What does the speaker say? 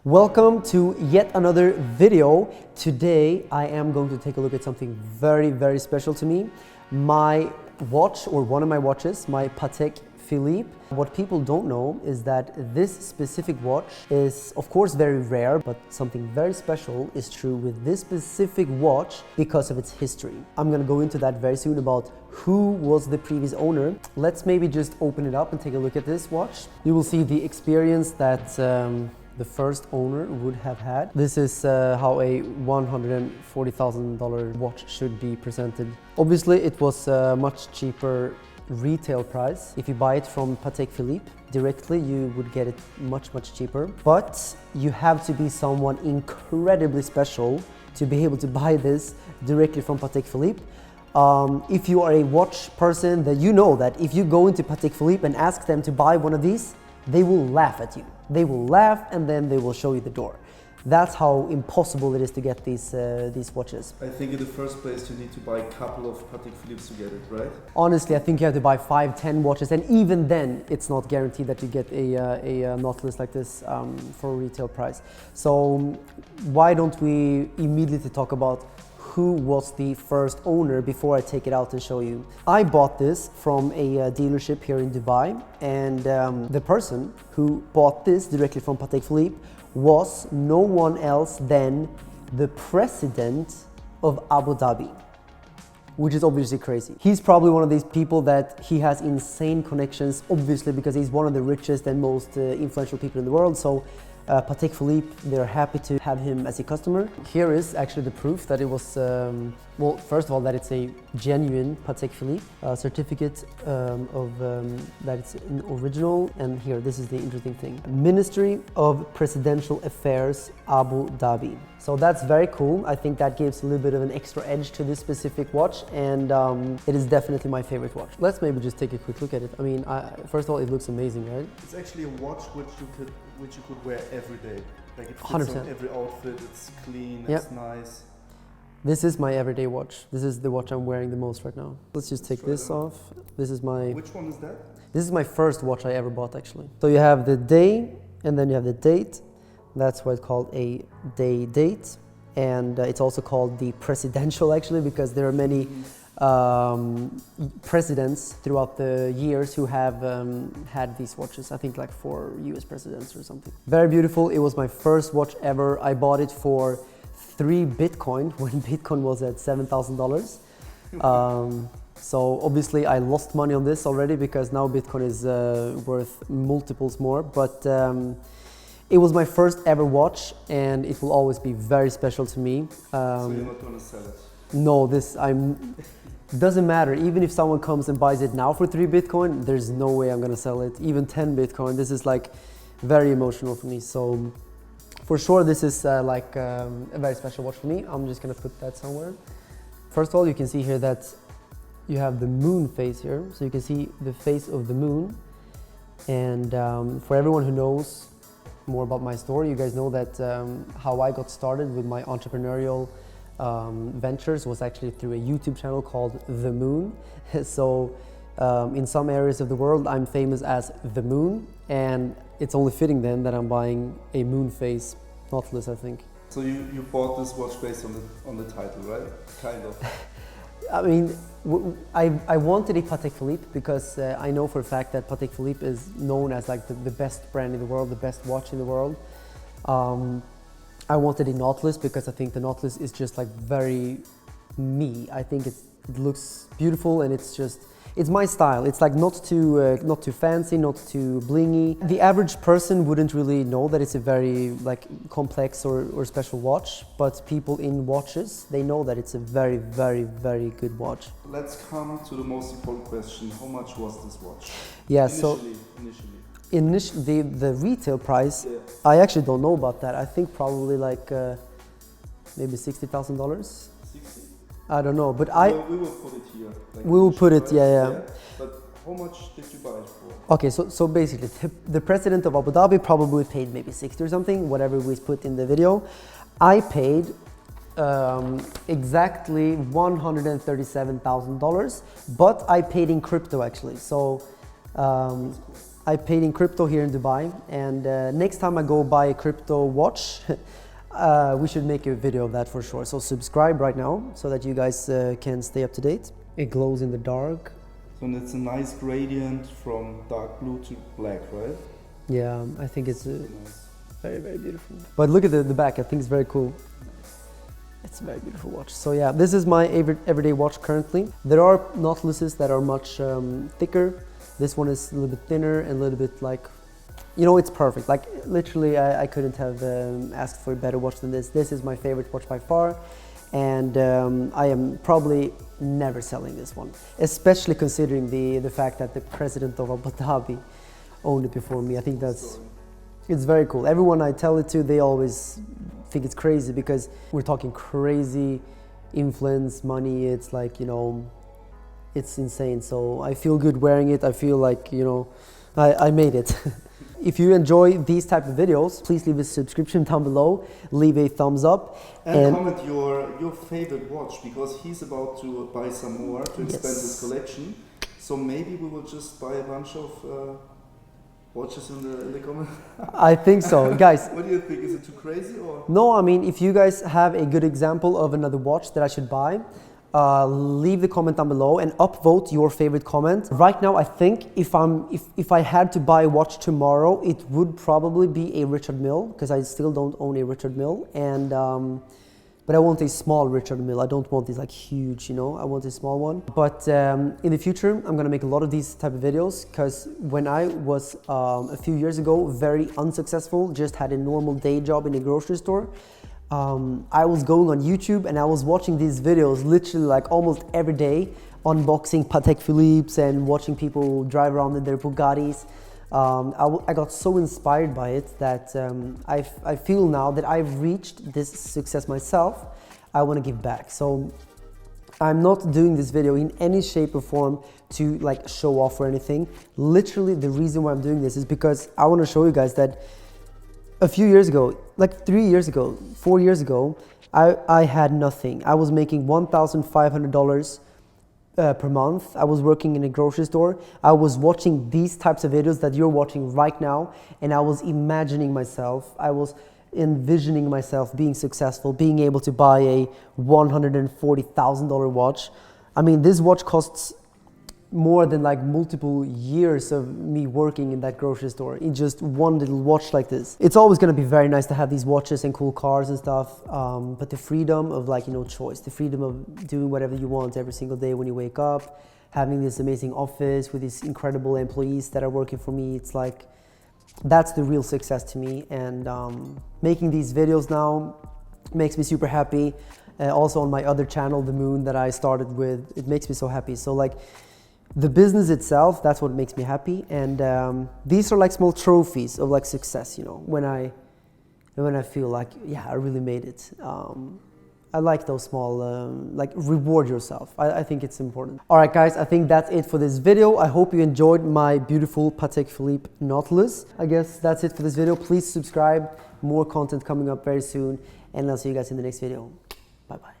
Welcome to yet another video. Today I am going to take a look at something very special to me. My watch, or one of my watches, my Patek Philippe. What people don't know is that this specific watch is of course very rare, but something very special is true with this specific watch because of its history. I'm gonna go into that very soon about who was the previous owner. Let's maybe just open it up and take a look at this watch. You will see the experience that the first owner would have had. This is how a $140,000 watch should be presented. Obviously, it was a much cheaper retail price. If you buy it from Patek Philippe directly, you would get it much cheaper. But you have to be someone incredibly special to be able to buy this directly from Patek Philippe. If you are a watch person, then you know that if you go into Patek Philippe and ask them to buy one of these, they will laugh at you. They will laugh and then they will show you the door. That's how impossible it is to get these watches. I think in the first place you need to buy a couple of Patek Philippes to get it, right? Honestly, I think you have to buy 5-10 watches, and even then it's not guaranteed that you get a Nautilus like this for a retail price. So why don't we immediately talk about who was the first owner before I take it out and show you. I bought this from a dealership here in Dubai, and the person who bought this directly from Patek Philippe was no one else than the president of Abu Dhabi, which is obviously crazy. He's probably one of these people that he has insane connections, obviously, because he's one of the richest and most influential people in the world. So Patek Philippe, they're happy to have him as a customer. Here is actually the proof that it was, well, first of all, that it's a genuine Patek Philippe certificate that it's an original. And here, this is the interesting thing. Ministry of Presidential Affairs, Abu Dhabi. So that's very cool. I think that gives a little bit of an extra edge to this specific watch, and it is definitely my favorite watch. Let's maybe just take a quick look at it. I mean, first of all, it looks amazing, right? It's actually a watch which you could wear every day. Like it fits 100%. on every outfit. It's clean. Yep. It's nice. This is my everyday watch. This is the watch I'm wearing the most right now. Let's just take this off. This is my. Which one is that? This is my first watch I ever bought, actually. So you have the day, and then you have the date. That's why it's called a day date, and it's also called the presidential, actually, because there are many presidents throughout the years who have had these watches. I think like 4 US presidents or something. Very beautiful. It was my first watch ever. I bought it for 3 Bitcoin when Bitcoin was at $7,000. So obviously I lost money on this already because now Bitcoin is worth multiples more, but it was my first ever watch, and it will always be very special to me. So you're not going to sell it? No, doesn't matter. Even if someone comes and buys it now for 3 Bitcoin, there's no way I'm going to sell it. Even 10 Bitcoin, this is like very emotional for me. So for sure, this is like a very special watch for me. I'm just going to put that somewhere. First of all, you can see here that you have the moon face here. So you can see the face of the moon. And for everyone who knows more about my story, you guys know that how I got started with my entrepreneurial ventures was actually through a YouTube channel called The Moon. So in some areas of the world, I'm famous as The Moon, and it's only fitting then that I'm buying a moon face Nautilus, I think. So you bought this watch based on the title, right? Kind of. I mean, I wanted a Patek Philippe because I know for a fact that Patek Philippe is known as like the best brand in the world, the best watch in the world. I wanted a Nautilus because I think the Nautilus is just like very me. I think it looks beautiful, and it's my style. It's like not too fancy, not too blingy. The average person wouldn't really know that it's a very like complex or special watch, but people in watches, they know that it's a very very good watch. Let's come to the most important question. How much was this watch? Yeah, Initially. The retail price, yeah. I actually don't know about that. I think probably like maybe $60,000. 60? I don't know, but We will put it here. Like we will put it, yeah. But how much did you buy it for? Okay, so basically, the president of Abu Dhabi probably paid maybe 60 or something, whatever we put in the video. I paid exactly $137,000, but I paid in crypto actually. So I paid in crypto here in Dubai, and next time I go buy a crypto watch, we should make a video of that for sure. So subscribe right now so that you guys can stay up to date. It glows in the dark. So it's a nice gradient from dark blue to black, right? Yeah, I think it's Nice. very, very beautiful. But look at the back, I think it's very cool. It's a very beautiful watch. So yeah, this is my everyday watch currently. There are Nautiluses that are much thicker. This one is a little bit thinner and a little bit like, you know, it's perfect. Like literally, I couldn't have asked for a better watch than this. This is my favorite watch by far. And I am probably never selling this one, especially considering the fact that the president of Abu Dhabi owned it before me. I think it's very cool. Everyone I tell it to, they always think it's crazy because we're talking crazy influence, money. It's like, you know, it's insane. So I feel good wearing it. I feel like, you know, I made it. If you enjoy these type of videos, please leave a subscription down below, leave a thumbs up. And comment your favorite watch, because he's about to buy some more to expand his collection. So maybe we will just buy a bunch of watches in the comment. I think so, guys. What do you think? Is it too crazy or? No, I mean, if you guys have a good example of another watch that I should buy, leave the comment down below and upvote your favorite comment. Right now, I think if I had to buy a watch tomorrow, it would probably be a Richard Mille, because I still don't own a Richard Mille, and but I want a small Richard Mille. I don't want these like huge, you know. I want a small one. But in the future, I'm gonna make a lot of these type of videos, because when I was a few years ago very unsuccessful, just had a normal day job in a grocery store. I was going on YouTube and I was watching these videos literally like almost every day, unboxing Patek Philippe's and watching people drive around in their Bugattis. I got so inspired by it that I feel now that I've reached this success myself, I want to give back. So I'm not doing this video in any shape or form to like show off or anything. Literally the reason why I'm doing this is because I want to show you guys that a few years ago, like 3 years ago, 4 years ago, I had nothing. I was making $1,500 per month. I was working in a grocery store. I was watching these types of videos that you're watching right now, and I was imagining myself, I was envisioning myself being successful, being able to buy a $140,000 watch. I mean, this watch costs more than like multiple years of me working in that grocery store in just one little watch like this. It's always going to be very nice to have these watches and cool cars and stuff, but the freedom of like, you know, choice, the freedom of doing whatever you want every single day when you wake up, having this amazing office with these incredible employees that are working for me, it's like, that's the real success to me. And making these videos now makes me super happy. Also on my other channel, The Moon, that I started with, it makes me so happy. So like, the business itself, that's what makes me happy, and these are like small trophies of like success, you know, when I feel like, yeah, I really made it. I like those small, like reward yourself. I think it's important. All right, guys, I think that's it for this video. I hope you enjoyed my beautiful Patek Philippe Nautilus. I guess that's it for this video. Please subscribe, more content coming up very soon, and I'll see you guys in the next video. Bye-bye.